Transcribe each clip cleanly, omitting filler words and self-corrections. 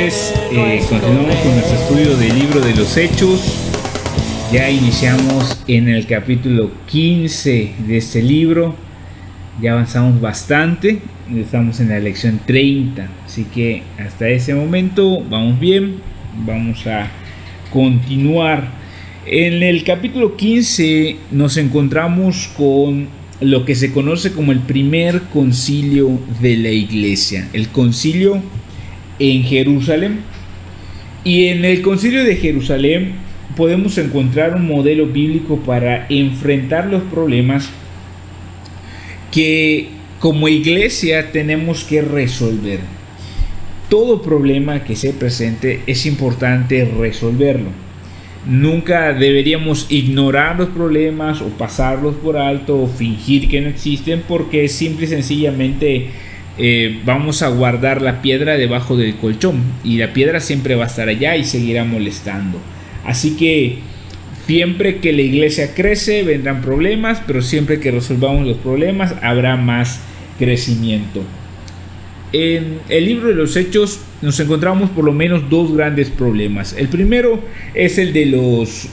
noches, continuamos con nuestro estudio del libro de los Hechos. Ya iniciamos en el capítulo 15 de este libro, ya avanzamos bastante, estamos en la lección 30, así que hasta ese momento vamos bien, vamos a continuar. En el capítulo 15 nos encontramos con lo que se conoce como el primer concilio de la iglesia, el concilio en Jerusalén. Y en el concilio de Jerusalén podemos encontrar un modelo bíblico para enfrentar los problemas que como iglesia tenemos que resolver. Todo problema que se presente es importante resolverlo. Nunca deberíamos ignorar los problemas o pasarlos por alto o fingir que no existen, porque simple y sencillamente vamos a guardar la piedra debajo del colchón y la piedra siempre va a estar allá y seguirá molestando. Así que siempre que la iglesia crece vendrán problemas, pero siempre que resolvamos los problemas habrá más crecimiento. En el libro de los Hechos nos encontramos por lo menos dos grandes problemas. El primero es el de los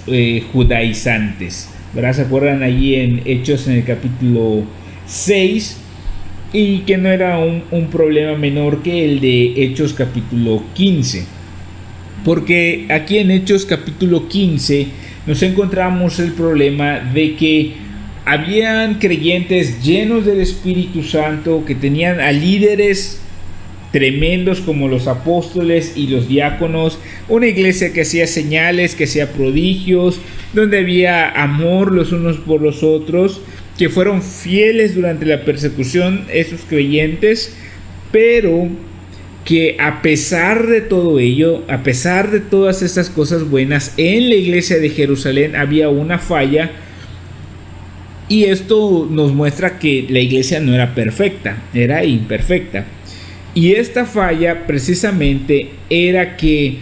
judaizantes, ¿verdad? ¿Se acuerdan allí en Hechos en el capítulo 6? Y que no era un problema menor que el de Hechos capítulo 15. Porque aquí en Hechos capítulo 15 nos encontramos el problema de que habían creyentes llenos del Espíritu Santo que tenían a líderes tremendos como los apóstoles y los diáconos, una iglesia que hacía señales, que hacía prodigios, donde había amor los unos por los otros, que fueron fieles durante la persecución esos creyentes, pero que a pesar de todo ello, a pesar de todas estas cosas buenas, en la iglesia de Jerusalén había una falla, y esto nos muestra que la iglesia no era perfecta, era imperfecta. Y esta falla precisamente era que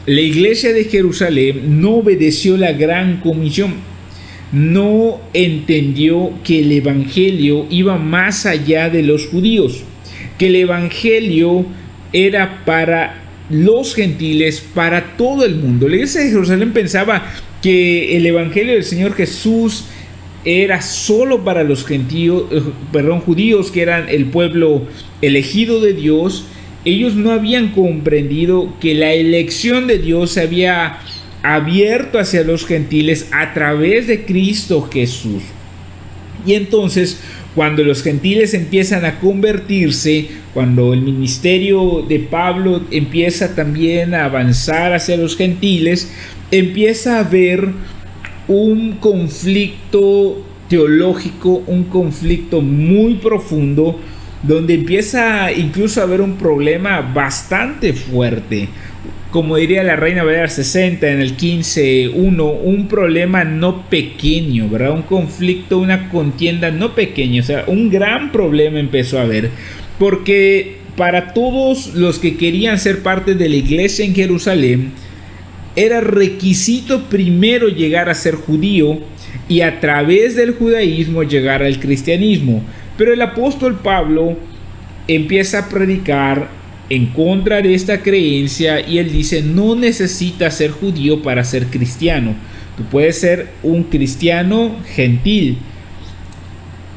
la iglesia de Jerusalén no obedeció la gran comisión, no entendió que el evangelio iba más allá de los judíos, que el evangelio era para los gentiles, para todo el mundo. La iglesia de Jerusalén pensaba que el evangelio del Señor Jesús era solo para los judíos, que eran el pueblo elegido de Dios. Ellos no habían comprendido que la elección de Dios se había abierto hacia los gentiles a través de Cristo Jesús. Y entonces, cuando los gentiles empiezan a convertirse, cuando el ministerio de Pablo empieza también a avanzar hacia los gentiles, empieza a haber un conflicto teológico, un conflicto muy profundo, donde empieza incluso a haber un problema bastante fuerte. Como diría la Reina Valera 60 en el 15.1, un problema no pequeño, ¿verdad? Un conflicto, una contienda no pequeña, o sea, un gran problema empezó a haber, porque para todos los que querían ser parte de la iglesia en Jerusalén, era requisito primero llegar a ser judío y a través del judaísmo llegar al cristianismo. Pero el apóstol Pablo empieza a predicar en contra de esta creencia y él dice: no necesitas ser judío para ser cristiano, tú puedes ser un cristiano gentil.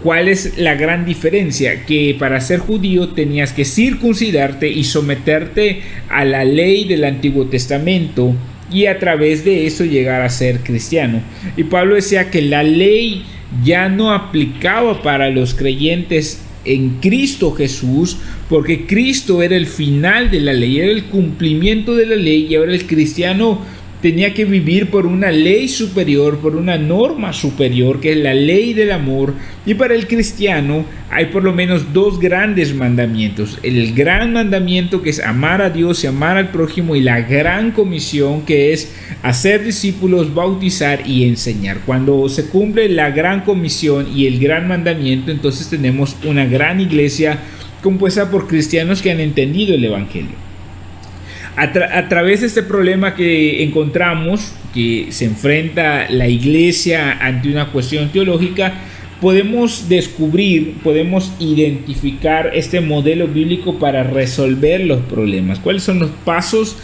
¿Cuál es la gran diferencia? Que para ser judío tenías que circuncidarte y someterte a la ley del Antiguo Testamento, y a través de eso llegar a ser cristiano. Y Pablo decía que la ley ya no aplicaba para los creyentes en Cristo Jesús, porque Cristo era el final de la ley, era el cumplimiento de la ley, y ahora el cristiano tenía que vivir por una ley superior, por una norma superior, que es la ley del amor. Y para el cristiano hay por lo menos dos grandes mandamientos: el gran mandamiento, que es amar a Dios y amar al prójimo, y la gran comisión, que es hacer discípulos, bautizar y enseñar. Cuando se cumple la gran comisión y el gran mandamiento, entonces tenemos una gran iglesia compuesta por cristianos que han entendido el evangelio. A través de este problema que encontramos, que se enfrenta la iglesia ante una cuestión teológica, podemos descubrir, podemos identificar este modelo bíblico para resolver los problemas? ¿Cuáles son los pasos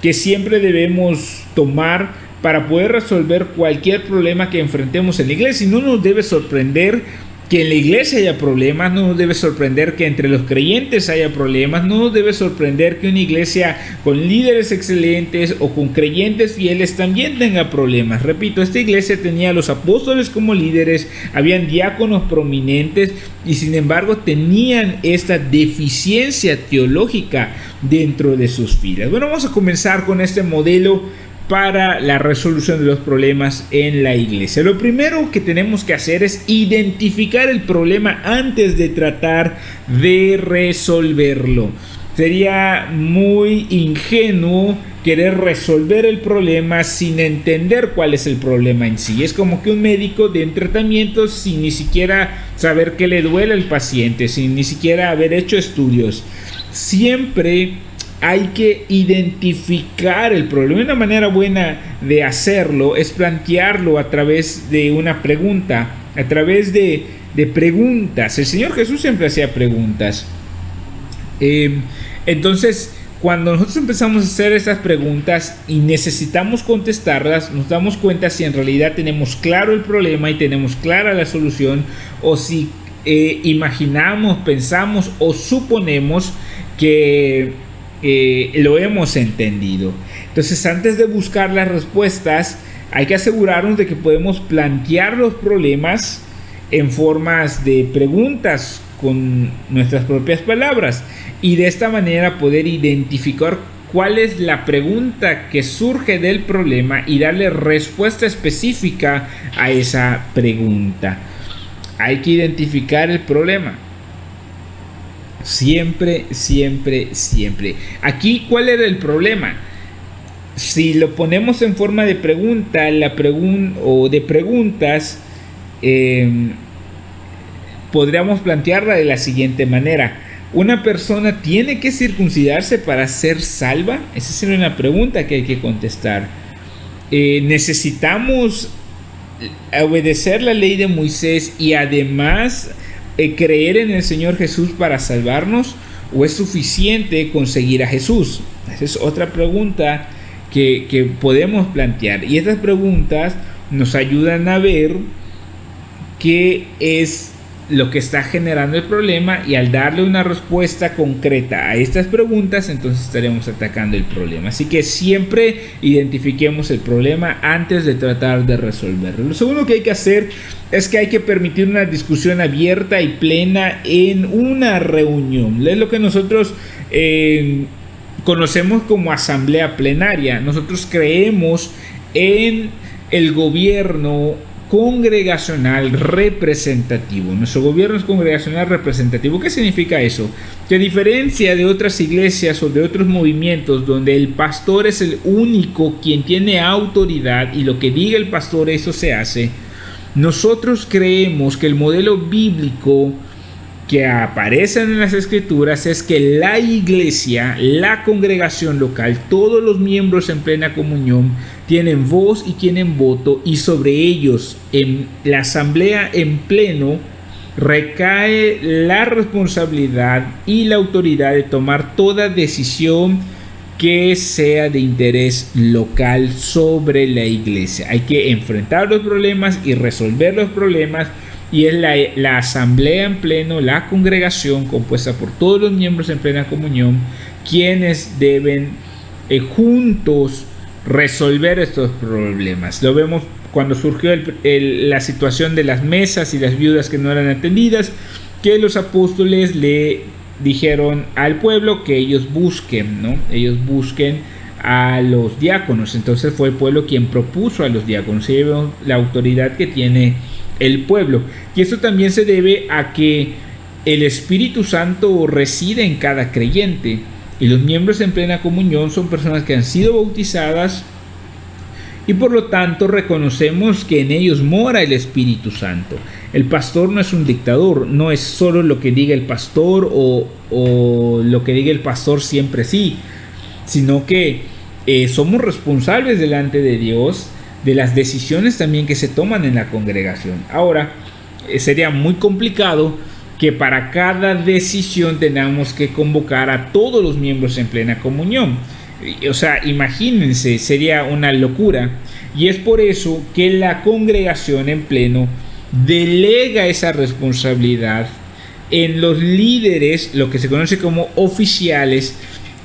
que siempre debemos tomar para poder resolver cualquier problema que enfrentemos en la iglesia? Y no nos debe sorprender que en la iglesia haya problemas, no nos debe sorprender que entre los creyentes haya problemas, no nos debe sorprender que una iglesia con líderes excelentes o con creyentes fieles también tenga problemas. Repito, esta iglesia tenía a los apóstoles como líderes, habían diáconos prominentes y sin embargo tenían esta deficiencia teológica dentro de sus filas. Bueno, vamos a comenzar con este modelo para la resolución de los problemas en la iglesia. Lo primero que tenemos que hacer es identificar el problema antes de tratar de resolverlo. Sería muy ingenuo querer resolver el problema sin entender cuál es el problema en sí. Es como que un médico dé un tratamiento sin ni siquiera saber qué le duele al paciente, sin ni siquiera haber hecho estudios. Siempre hay que identificar el problema. Una manera buena de hacerlo es plantearlo a través de una pregunta, a través de preguntas. El Señor Jesús siempre hacía preguntas. Entonces, cuando nosotros empezamos a hacer esas preguntas y necesitamos contestarlas, nos damos cuenta si en realidad tenemos claro el problema y tenemos clara la solución, o si imaginamos, pensamos o suponemos que lo hemos entendido. Entonces, antes de buscar las respuestas, hay que asegurarnos de que podemos plantear los problemas en formas de preguntas con nuestras propias palabras y de esta manera poder identificar cuál es la pregunta que surge del problema y darle respuesta específica a esa pregunta. Hay que identificar el problema. Siempre, siempre, siempre. Aquí, ¿cuál era el problema? Si lo ponemos en forma de pregunta, o de preguntas, podríamos plantearla de la siguiente manera: ¿una persona tiene que circuncidarse para ser salva? Esa sería una pregunta que hay que contestar. ¿Necesitamos obedecer la ley de Moisés y además creer en el Señor Jesús para salvarnos, o es suficiente conseguir a Jesús? Esa es otra pregunta que podemos plantear, y estas preguntas nos ayudan a ver qué es lo que está generando el problema, y al darle una respuesta concreta a estas preguntas, entonces estaremos atacando el problema. Así que siempre identifiquemos el problema antes de tratar de resolverlo. Lo segundo que hay que hacer es que hay que permitir una discusión abierta y plena en una reunión. Es lo que nosotros conocemos como asamblea plenaria. Nosotros creemos en el gobierno congregacional representativo. Nuestro gobierno es congregacional representativo. ¿Qué significa eso? Que a diferencia de otras iglesias o de otros movimientos donde el pastor es el único quien tiene autoridad y lo que diga el pastor eso se hace, nosotros creemos que el modelo bíblico que aparece en las escrituras es que la iglesia, la congregación local, todos los miembros en plena comunión tienen voz y tienen voto, y sobre ellos en la asamblea en pleno recae la responsabilidad y la autoridad de tomar toda decisión que sea de interés local sobre la iglesia. Hay que enfrentar los problemas y resolver los problemas, y es la asamblea en pleno, la congregación compuesta por todos los miembros en plena comunión, quienes deben juntos resolver estos problemas. Lo vemos cuando surgió la situación de las mesas y las viudas que no eran atendidas, que los apóstoles le dijeron al pueblo que ellos busquen, ¿no? Ellos busquen a los diáconos. Entonces fue el pueblo quien propuso a los diáconos, y vemos la autoridad que tiene el pueblo. Y esto también se debe a que el Espíritu Santo reside en cada creyente, y los miembros en plena comunión son personas que han sido bautizadas, y por lo tanto reconocemos que en ellos mora el Espíritu Santo. El pastor no es un dictador, no es solo lo que diga el pastor o lo que diga el pastor siempre sí, sino que somos responsables delante de Dios de las decisiones también que se toman en la congregación. Ahora, sería muy complicado que para cada decisión tengamos que convocar a todos los miembros en plena comunión. O sea, imagínense, sería una locura. Y es por eso que la congregación en pleno delega esa responsabilidad en los líderes, lo que se conoce como oficiales,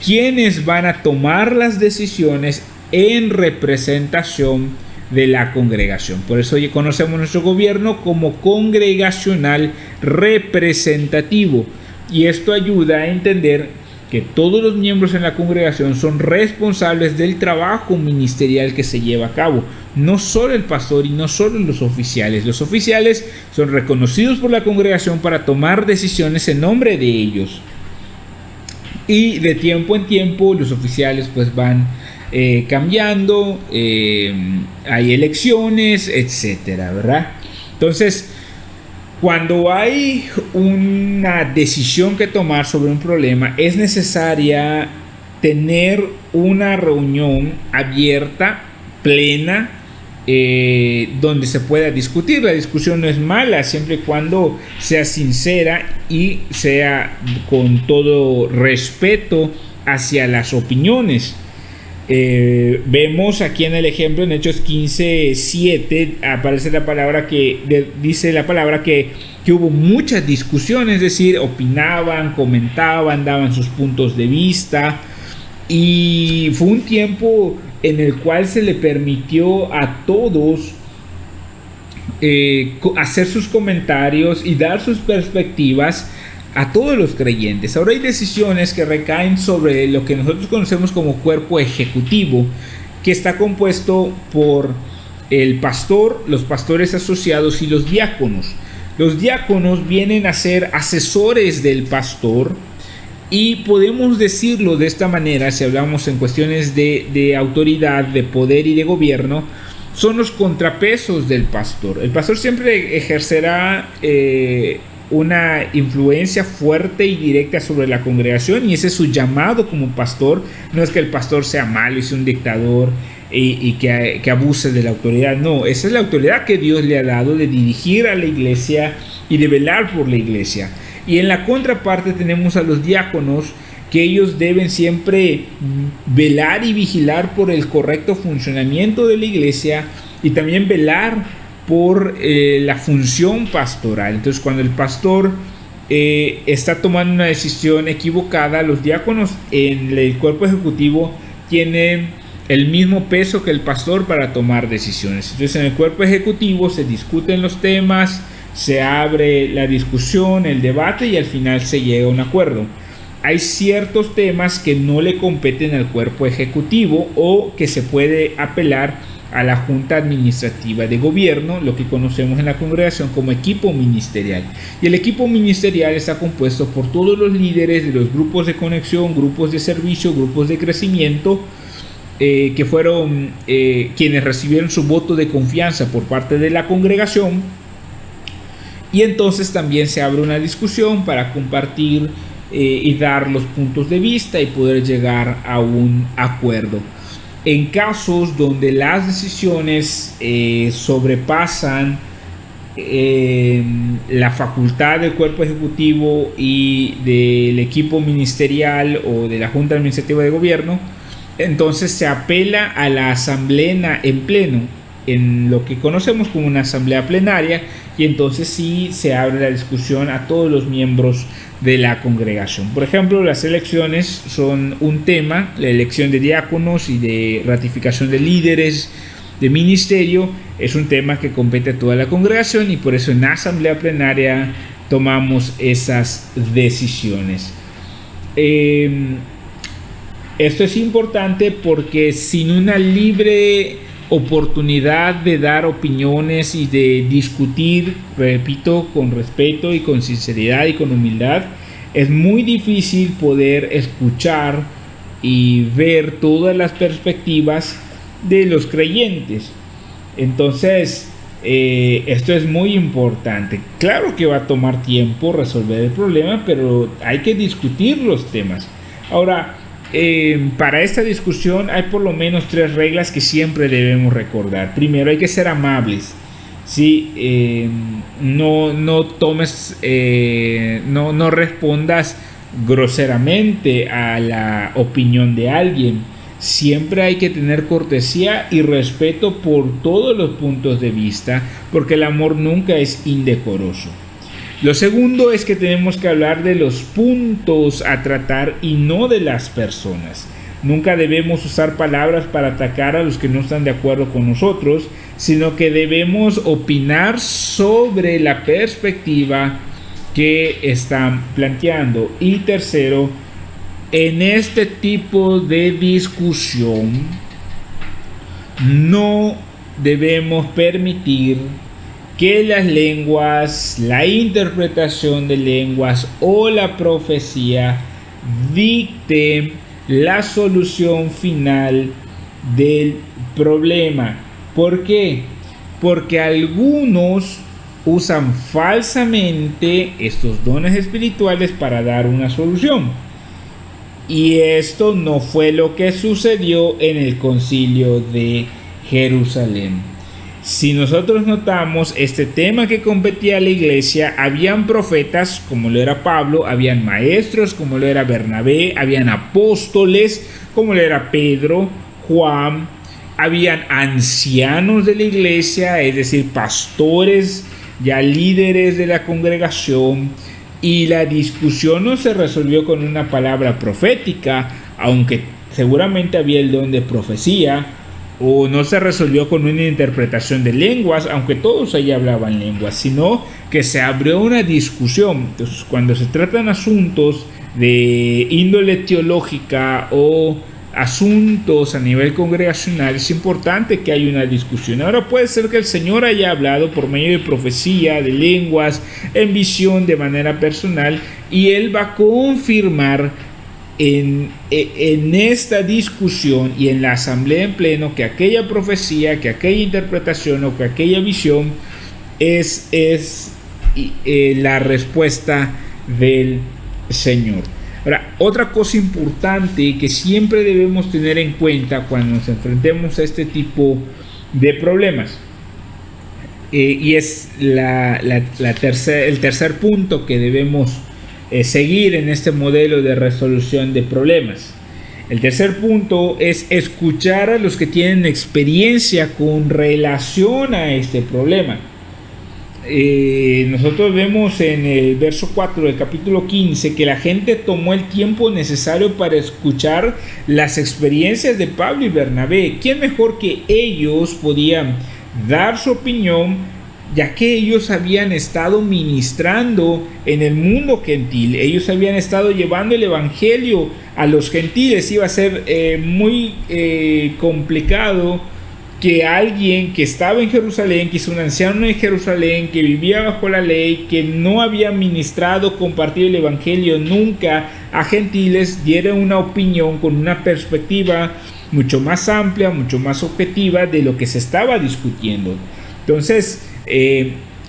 quienes van a tomar las decisiones en representación de la congregación. Por eso hoy conocemos nuestro gobierno como congregacional representativo, y esto ayuda a entender que todos los miembros en la congregación son responsables del trabajo ministerial que se lleva a cabo. No solo el pastor y no solo los oficiales. Los oficiales son reconocidos por la congregación para tomar decisiones en nombre de ellos. Y de tiempo en tiempo los oficiales pues van cambiando. Hay elecciones, etcétera, ¿verdad? Entonces, cuando hay una decisión que tomar sobre un problema, es necesaria tener una reunión abierta, plena, donde se pueda discutir. La discusión no es mala, siempre y cuando sea sincera y sea con todo respeto hacia las opiniones. Vemos aquí en el ejemplo en Hechos 15:7 aparece la palabra dice la palabra que hubo muchas discusiones, es decir, opinaban, comentaban, daban sus puntos de vista, y fue un tiempo en el cual se le permitió a todos hacer sus comentarios y dar sus perspectivas a todos los creyentes. Ahora hay decisiones que recaen sobre lo que nosotros conocemos como cuerpo ejecutivo, que está compuesto por el pastor, los pastores asociados y los diáconos. Los diáconos vienen a ser asesores del pastor, y podemos decirlo de esta manera si hablamos en cuestiones de autoridad, de poder y de gobierno. Son los contrapesos del pastor. El pastor siempre ejercerá una influencia fuerte y directa sobre la congregación, y ese es su llamado como pastor. No es que el pastor sea malo y sea un dictador y que abuse de la autoridad. No, esa es la autoridad que Dios le ha dado de dirigir a la iglesia y de velar por la iglesia. Y en la contraparte tenemos a los diáconos, que ellos deben siempre velar y vigilar por el correcto funcionamiento de la iglesia, y también velar por la función pastoral. Entonces, cuando el pastor está tomando una decisión equivocada, los diáconos en el cuerpo ejecutivo tienen el mismo peso que el pastor para tomar decisiones. Entonces, en el cuerpo ejecutivo se discuten los temas, se abre la discusión, el debate, y al final se llega a un acuerdo. Hay ciertos temas que no le competen al cuerpo ejecutivo, o que se puede apelar a la Junta Administrativa de Gobierno, lo que conocemos en la congregación como equipo ministerial. Y el equipo ministerial está compuesto por todos los líderes de los grupos de conexión, grupos de servicio, grupos de crecimiento, que fueron quienes recibieron su voto de confianza por parte de la congregación. Y entonces también se abre una discusión para compartir y dar los puntos de vista y poder llegar a un acuerdo. En casos donde las decisiones sobrepasan la facultad del cuerpo ejecutivo y del equipo ministerial o de la Junta Administrativa de Gobierno, entonces se apela a la asamblea en pleno, en lo que conocemos como una asamblea plenaria, y entonces sí se abre la discusión a todos los miembros de la congregación. Por ejemplo, las elecciones son un tema, la elección de diáconos y de ratificación de líderes de ministerio es un tema que compete a toda la congregación, y por eso en la asamblea plenaria tomamos esas decisiones. Esto es importante porque sin una libre oportunidad de dar opiniones y de discutir, repito, con respeto y con sinceridad y con humildad, es muy difícil poder escuchar y ver todas las perspectivas de los creyentes. Entonces, esto es muy importante. Claro que va a tomar tiempo resolver el problema, pero hay que discutir los temas. Ahora, para esta discusión hay por lo menos 3 reglas que siempre debemos recordar. Primero, hay que ser amables. ¿sí? No tomes, no respondas groseramente a la opinión de alguien. Siempre hay que tener cortesía y respeto por todos los puntos de vista, porque el amor nunca es indecoroso. Lo segundo es que tenemos que hablar de los puntos a tratar y no de las personas. Nunca debemos usar palabras para atacar a los que no están de acuerdo con nosotros, sino que debemos opinar sobre la perspectiva que están planteando. Y tercero, en este tipo de discusión no debemos permitir que las lenguas, la interpretación de lenguas o la profecía dicten la solución final del problema. ¿Por qué? Porque algunos usan falsamente estos dones espirituales para dar una solución. Y esto no fue lo que sucedió en el Concilio de Jerusalén. Si nosotros notamos, este tema que competía a la iglesia, habían profetas como lo era Pablo, habían maestros como lo era Bernabé, habían apóstoles como lo era Pedro, Juan, habían ancianos de la iglesia, es decir, pastores, ya líderes de la congregación, y la discusión no se resolvió con una palabra profética, aunque seguramente había el don de profecía, o no se resolvió con una interpretación de lenguas, aunque todos allí hablaban lenguas, sino que se abrió una discusión. Entonces, cuando se tratan asuntos de índole teológica o asuntos a nivel congregacional, es importante que haya una discusión. Ahora puede ser que el Señor haya hablado por medio de profecía, de lenguas, en visión, de manera personal, y Él va a confirmar en esta discusión y en la asamblea en pleno que aquella profecía, que aquella interpretación o que aquella visión es la respuesta del Señor. Ahora, otra cosa importante que siempre debemos tener en cuenta cuando nos enfrentemos a este tipo de problemas, y es el tercer punto que debemos seguir en este modelo de resolución de problemas. El tercer punto es escuchar a los que tienen experiencia con relación a este problema. Nosotros vemos en el verso 4 del capítulo 15 que la gente tomó el tiempo necesario para escuchar las experiencias de Pablo y Bernabé. ¿Quién mejor que ellos podían dar su opinión, ya que ellos habían estado ministrando en el mundo gentil? Ellos habían estado llevando el evangelio a los gentiles. Iba a ser muy complicado que alguien que estaba en Jerusalén, que es un anciano en Jerusalén, que vivía bajo la ley, que no había ministrado, compartido el evangelio nunca a gentiles, diera una opinión con una perspectiva mucho más amplia, mucho más objetiva de lo que se estaba discutiendo. Entonces,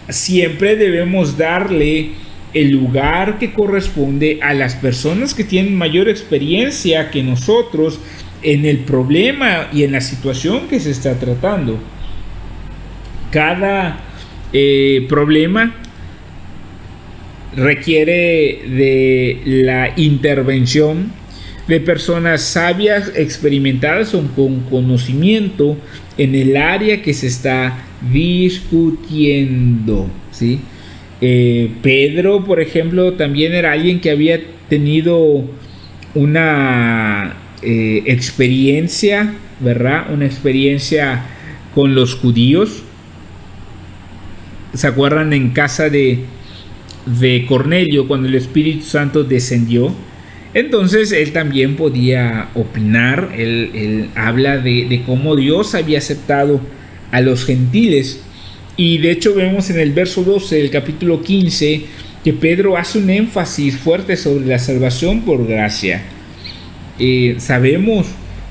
siempre debemos darle el lugar que corresponde a las personas que tienen mayor experiencia que nosotros en el problema y en la situación que se está tratando. Cada problema requiere de la intervención de personas sabias, experimentadas o con conocimiento en el área que se está discutiendo, ¿sí? Pedro, por ejemplo, también era alguien que había tenido una experiencia, ¿verdad? Una experiencia con los judíos. ¿Se acuerdan en casa de Cornelio cuando el Espíritu Santo descendió? Entonces él también podía opinar. Él habla de cómo Dios había aceptado a los gentiles, y de hecho vemos en el verso 12 del capítulo 15 que Pedro hace un énfasis fuerte sobre la salvación por gracia. Sabemos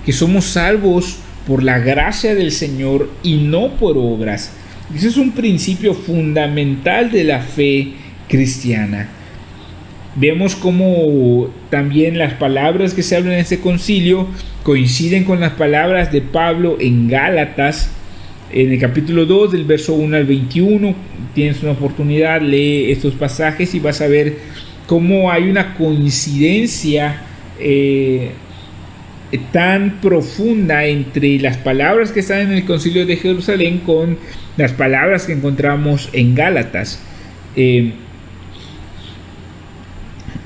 que somos salvos por la gracia del Señor y no por obras. Ese es un principio fundamental de la fe cristiana. Vemos cómo también las palabras que se hablan en este concilio coinciden con las palabras de Pablo en Gálatas, En el capítulo 2, del verso 1 al 21, tienes una oportunidad, lee estos pasajes y vas a ver cómo hay una coincidencia tan profunda entre las palabras que están en el Concilio de Jerusalén con las palabras que encontramos en Gálatas.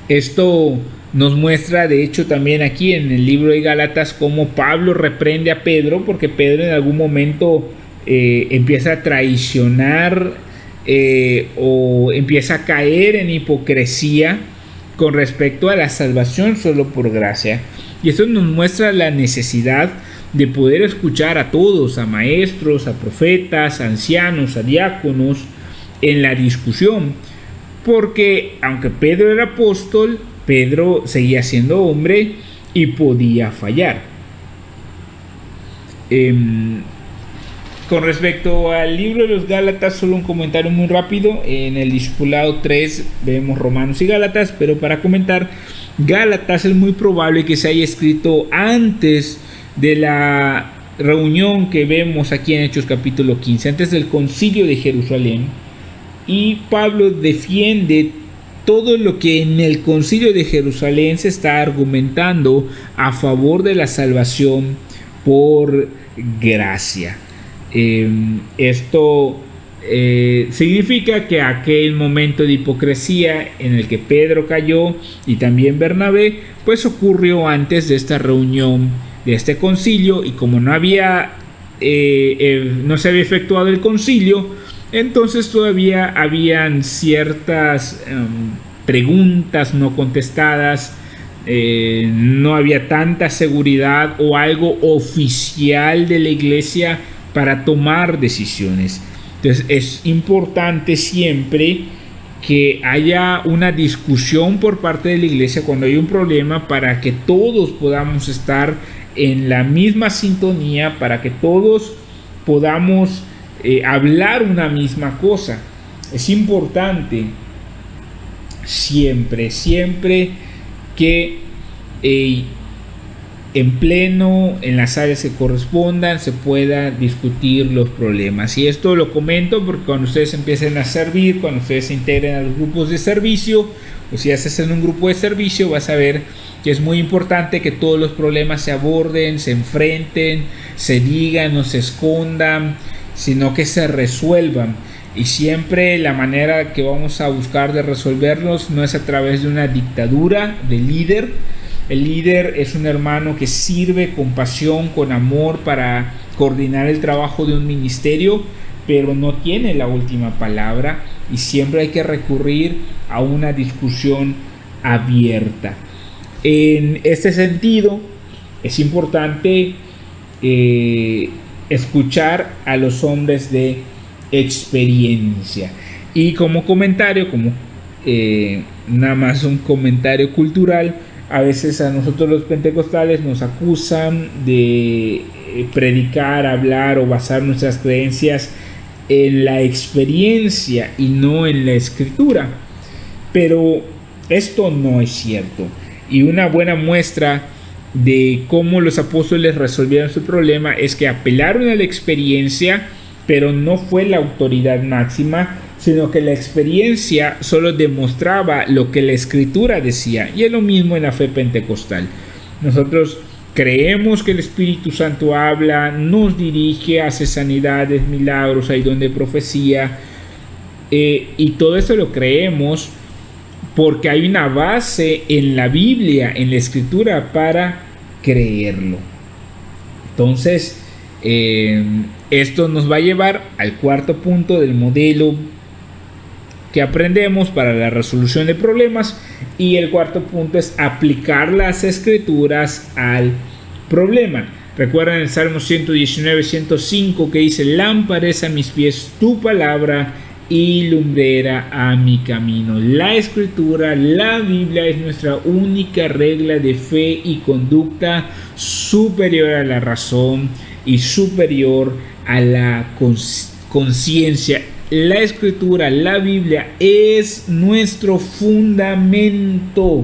Esto nos muestra, de hecho, también aquí en el libro de Gálatas, cómo Pablo reprende a Pedro, porque Pedro en algún momento empieza a traicionar o empieza a caer en hipocresía con respecto a la salvación solo por gracia. Y esto nos muestra la necesidad de poder escuchar a todos, a maestros, a profetas, a ancianos, a diáconos, en la discusión. Porque aunque Pedro era apóstol, Pedro seguía siendo hombre y podía fallar. Con respecto al libro de los Gálatas, solo un comentario muy rápido. En el discipulado 3 vemos Romanos y Gálatas, pero para comentar, Gálatas es muy probable que se haya escrito antes de la reunión que vemos aquí en Hechos capítulo 15, antes del concilio de Jerusalén. Y Pablo defiende todo lo que en el concilio de Jerusalén se está argumentando a favor de la salvación por gracia. Esto significa que aquel momento de hipocresía en el que Pedro cayó y también Bernabé, pues ocurrió antes de esta reunión, de este concilio, y como no se había efectuado el concilio, entonces todavía habían ciertas preguntas no contestadas, no había tanta seguridad o algo oficial de la iglesia para tomar decisiones. Entonces es importante siempre que haya una discusión por parte de la iglesia cuando hay un problema, para que todos podamos estar en la misma sintonía, para que todos podamos hablar una misma cosa. Es importante siempre que en pleno, en las áreas que correspondan, se pueda discutir los problemas. Y esto lo comento porque cuando ustedes empiecen a servir, cuando ustedes se integren a los grupos de servicio, o si haces en un grupo de servicio, vas a ver que es muy importante que todos los problemas se aborden, se enfrenten, se digan, no se escondan, sino que se resuelvan. Y siempre la manera que vamos a buscar de resolverlos no es a través de una dictadura del líder. El líder es un hermano que sirve con pasión, con amor, para coordinar el trabajo de un ministerio, pero no tiene la última palabra, y siempre hay que recurrir a una discusión abierta. En este sentido, es importante escuchar a los hombres de experiencia. Y como comentario, nada más un comentario cultural, a veces a nosotros los pentecostales nos acusan de predicar, hablar o basar nuestras creencias en la experiencia y no en la escritura, pero esto no es cierto. Y una buena muestra de cómo los apóstoles resolvieron su problema es que apelaron a la experiencia, pero no fue la autoridad máxima, sino que la experiencia solo demostraba lo que la escritura decía. Y es lo mismo en la fe pentecostal. Nosotros creemos que el Espíritu Santo habla, nos dirige, hace sanidades, milagros, hay don de profecía, y todo eso lo creemos porque hay una base en la Biblia, en la escritura, para creerlo. Entonces, esto nos va a llevar al cuarto punto del modelo que aprendemos para la resolución de problemas, y el cuarto punto es aplicar las escrituras al problema. Recuerden el Salmo 119, 105 que dice: lámpara es a mis pies tu palabra y lumbrera a mi camino. La escritura, la Biblia, es nuestra única regla de fe y conducta, superior a la razón y superior a la conciencia. La escritura, la Biblia, es nuestro fundamento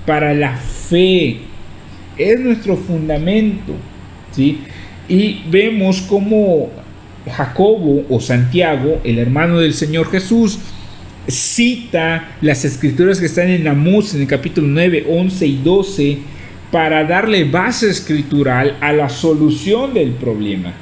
para la fe. Es nuestro fundamento, ¿sí? Y vemos cómo Jacobo o Santiago, el hermano del Señor Jesús, cita las escrituras que están en Amós en el capítulo 9, 11 y 12 para darle base escritural a la solución del problema.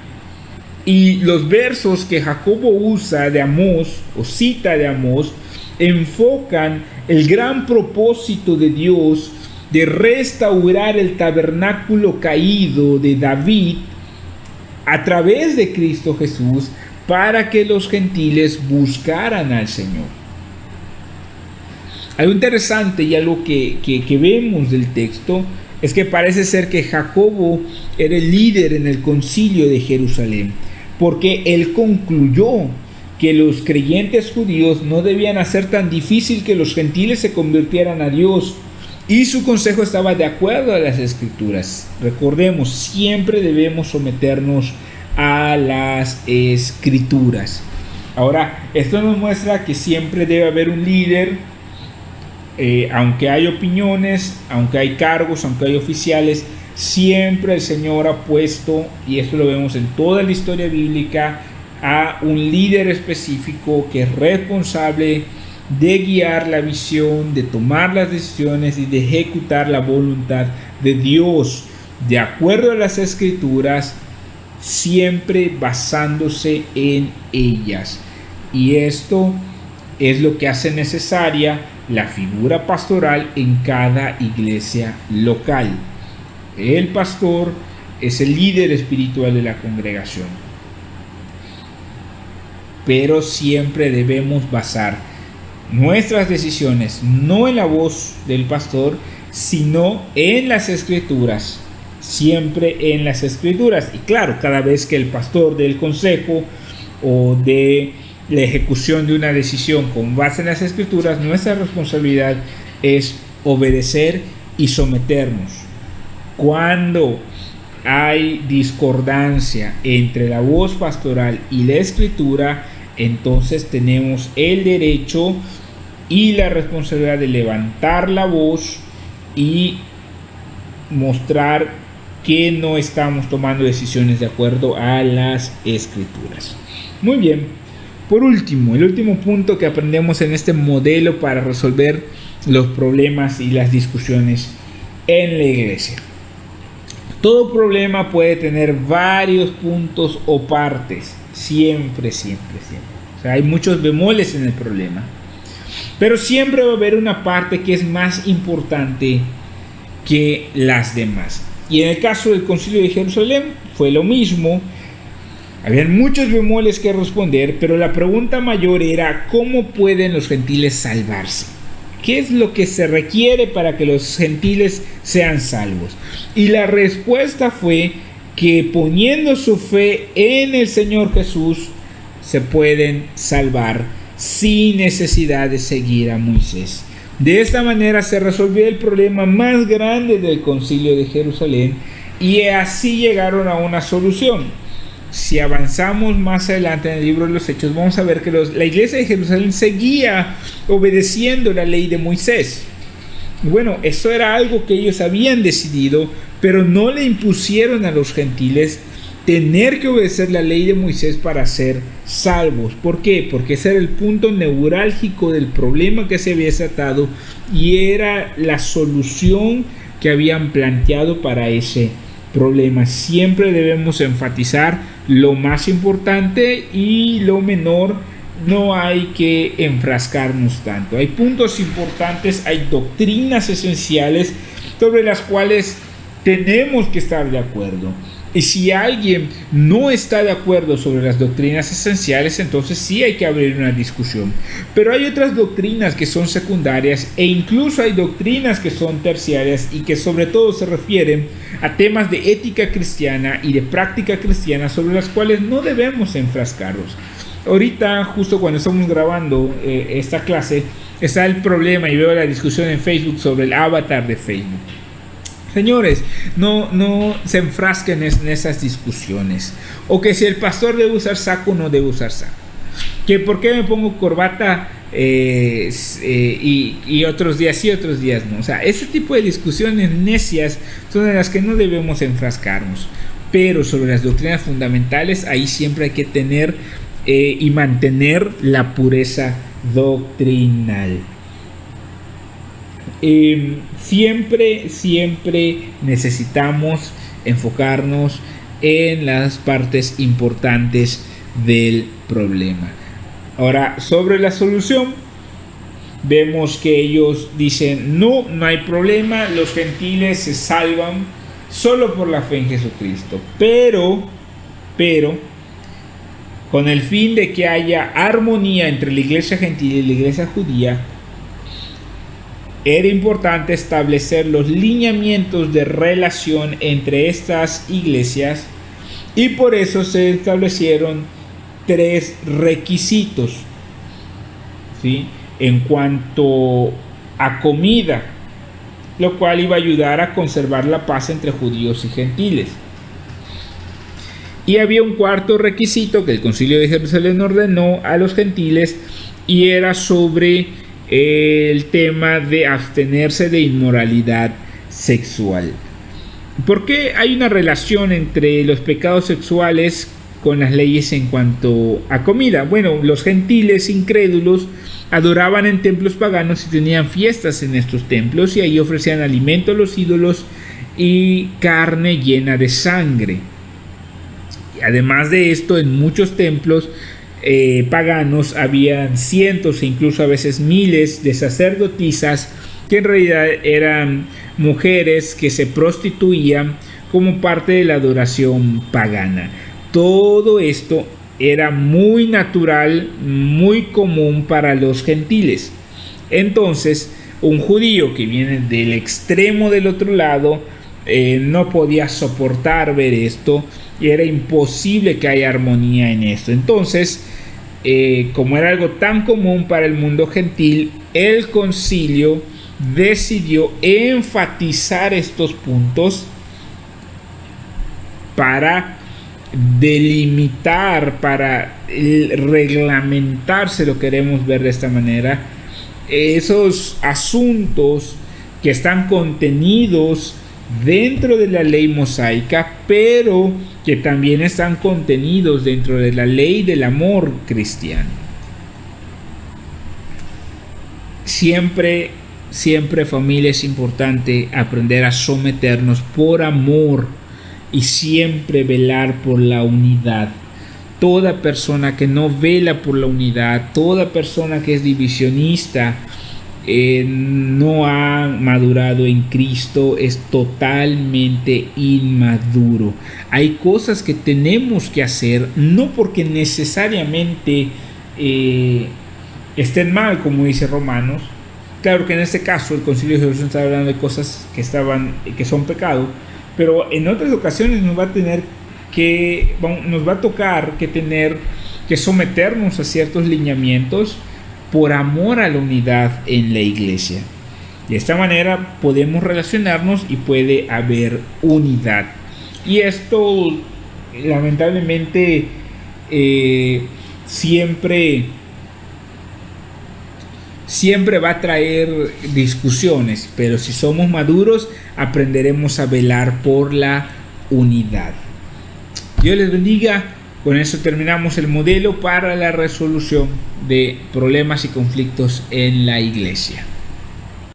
Y los versos que Jacobo usa de Amós o cita de Amós enfocan el gran propósito de Dios de restaurar el tabernáculo caído de David a través de Cristo Jesús para que los gentiles buscaran al Señor. Algo interesante y algo que vemos del texto es que parece ser que Jacobo era el líder en el concilio de Jerusalén, porque él concluyó que los creyentes judíos no debían hacer tan difícil que los gentiles se convirtieran a Dios, y su consejo estaba de acuerdo a las escrituras. Recordemos, siempre debemos someternos a las escrituras. Ahora, esto nos muestra que siempre debe haber un líder, aunque hay opiniones, aunque hay cargos, aunque hay oficiales, siempre el Señor ha puesto, y esto lo vemos en toda la historia bíblica, a un líder específico que es responsable de guiar la visión, de tomar las decisiones y de ejecutar la voluntad de Dios de acuerdo a las escrituras, siempre basándose en ellas. Y esto es lo que hace necesaria la figura pastoral en cada iglesia local. El pastor es el líder espiritual de la congregación, pero siempre debemos basar nuestras decisiones no en la voz del pastor, sino en las escrituras, siempre en las escrituras. Y claro, cada vez que el pastor dé el consejo o de la ejecución de una decisión con base en las escrituras, nuestra responsabilidad es obedecer y someternos. Cuando hay discordancia entre la voz pastoral y la escritura, entonces tenemos el derecho y la responsabilidad de levantar la voz y mostrar que no estamos tomando decisiones de acuerdo a las escrituras. Muy bien, por último, el último punto que aprendemos en este modelo para resolver los problemas y las discusiones en la iglesia. Todo problema puede tener varios puntos o partes, siempre. O sea, hay muchos bemoles en el problema, pero siempre va a haber una parte que es más importante que las demás. Y en el caso del concilio de Jerusalén fue lo mismo. Habían muchos bemoles que responder, pero la pregunta mayor era: ¿cómo pueden los gentiles salvarse? ¿Qué es lo que se requiere para que los gentiles sean salvos? Y la respuesta fue que poniendo su fe en el Señor Jesús se pueden salvar sin necesidad de seguir a Moisés. De esta manera se resolvió el problema más grande del concilio de Jerusalén, y así llegaron a una solución. Si avanzamos más adelante en el libro de los Hechos, vamos a ver que la iglesia de Jerusalén seguía obedeciendo la ley de Moisés. Bueno, eso era algo que ellos habían decidido, pero no le impusieron a los gentiles tener que obedecer la ley de Moisés para ser salvos. ¿Por qué? Porque ese era el punto neurálgico del problema que se había desatado y era la solución que habían planteado para ese problema. Siempre debemos enfatizar lo más importante y lo menor no hay que enfrascarnos tanto. Hay puntos importantes, hay doctrinas esenciales sobre las cuales tenemos que estar de acuerdo. Y si alguien no está de acuerdo sobre las doctrinas esenciales, entonces sí hay que abrir una discusión. Pero hay otras doctrinas que son secundarias e incluso hay doctrinas que son terciarias y que sobre todo se refieren a temas de ética cristiana y de práctica cristiana sobre las cuales no debemos enfrascarnos. Ahorita, justo cuando estamos grabando esta clase, está el problema y veo la discusión en Facebook sobre el avatar de Facebook. Señores, no se enfrasquen en esas discusiones. O que si el pastor debe usar saco o no debe usar saco. Que por qué me pongo corbata y otros días sí, otros días no. O sea, ese tipo de discusiones necias son de las que no debemos enfrascarnos. pero sobre las doctrinas fundamentales, ahí siempre hay que tener y mantener la pureza doctrinal. Siempre necesitamos enfocarnos en las partes importantes del problema. Ahora, sobre la solución, vemos que ellos dicen, no hay problema, los gentiles se salvan solo por la fe en Jesucristo, pero con el fin de que haya armonía entre la iglesia gentil y la iglesia judía, era importante establecer los lineamientos de relación entre estas iglesias, y por eso se establecieron 3 requisitos, ¿sí?, en cuanto a comida, lo cual iba a ayudar a conservar la paz entre judíos y gentiles. Y había un cuarto requisito que el Concilio de Jerusalén ordenó a los gentiles, y era sobre el tema de abstenerse de inmoralidad sexual. ¿Por qué hay una relación entre los pecados sexuales con las leyes en cuanto a comida? Bueno, los gentiles incrédulos adoraban en templos paganos y tenían fiestas en estos templos, y ahí ofrecían alimento a los ídolos y carne llena de sangre. Además de esto, en muchos templos paganos habían cientos e incluso a veces miles de sacerdotisas que en realidad eran mujeres que se prostituían como parte de la adoración pagana. Todo esto era muy natural, muy común para los gentiles. Entonces, un judío que viene del extremo del otro lado no podía soportar ver esto, y era imposible que haya armonía en esto. Entonces, como era algo tan común para el mundo gentil, el concilio decidió enfatizar estos puntos para delimitar, para reglamentar, si lo queremos ver de esta manera, esos asuntos que están contenidos dentro de la ley mosaica, pero que también están contenidos dentro de la ley del amor cristiano. Siempre, familia, es importante aprender a someternos por amor y siempre velar por la unidad. Toda persona que no vela por la unidad, toda persona que es divisionista, no ha madurado en Cristo, es totalmente inmaduro. Hay cosas que tenemos que hacer, no porque necesariamente estén mal, como dice Romanos. Claro que en este caso el Concilio de Jerusalén está hablando de cosas que son pecado, pero en otras ocasiones nos va a tocar tener que someternos a ciertos lineamientos por amor a la unidad en la iglesia. De esta manera podemos relacionarnos y puede haber unidad. Y esto, lamentablemente, siempre va a traer discusiones, pero si somos maduros, aprenderemos a velar por la unidad. Dios les bendiga. Con eso terminamos el modelo para la resolución de problemas y conflictos en la iglesia.